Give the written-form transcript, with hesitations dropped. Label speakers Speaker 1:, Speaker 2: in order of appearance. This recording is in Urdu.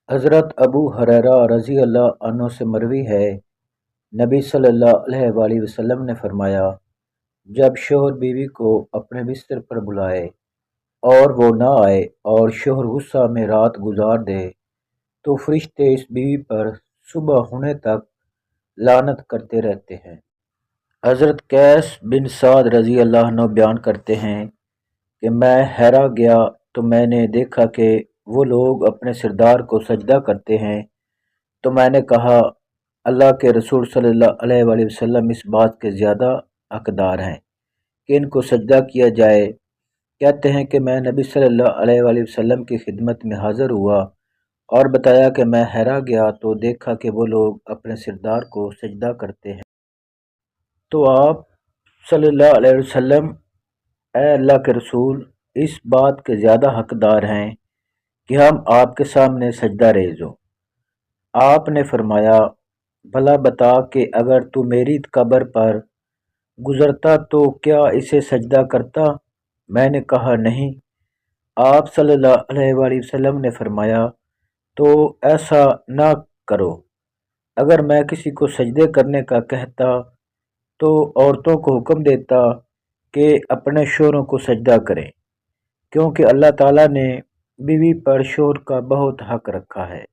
Speaker 1: حضرت ابو ہریرہ رضی اللہ عنہ سے مروی ہے، نبی صلی اللہ علیہ وآلہ وسلم نے فرمایا، جب شوہر بیوی کو اپنے بستر پر بلائے اور وہ نہ آئے اور شوہر غصہ میں رات گزار دے تو فرشتے اس بیوی پر صبح ہونے تک لعنت کرتے رہتے ہیں۔ حضرت قیس بن سعد رضی اللہ عنہ بیان کرتے ہیں کہ میں حرا گیا تو میں نے دیکھا کہ وہ لوگ اپنے سردار کو سجدہ کرتے ہیں، تو میں نے کہا، اللہ کے رسول صلی اللہ علیہ وآلہ وسلم اس بات کے زیادہ حقدار ہیں کہ ان کو سجدہ کیا جائے۔ کہتے ہیں کہ میں نبی صلی اللہ علیہ وآلہ وسلم کی خدمت میں حاضر ہوا اور بتایا کہ میں حرا گیا تو دیکھا کہ وہ لوگ اپنے سردار کو سجدہ کرتے ہیں۔ تو آپ صلی اللہ علیہ وسلم، اے اللہ کے رسول، اس بات کے زیادہ حقدار ہیں کہ ہم آپ کے سامنے سجدہ ریز ہوں۔ آپ نے فرمایا، بھلا بتا کہ اگر تو میری قبر پر گزرتا تو کیا اسے سجدہ کرتا؟ میں نے کہا نہیں۔ آپ صلی اللہ علیہ وآلہ وسلم نے فرمایا، تو ایسا نہ کرو۔ اگر میں کسی کو سجدے کرنے کا کہتا تو عورتوں کو حکم دیتا کہ اپنے شوہروں کو سجدہ کریں، کیونکہ اللہ تعالیٰ نے بیوی پر شوہر کا بہت حق رکھا ہے۔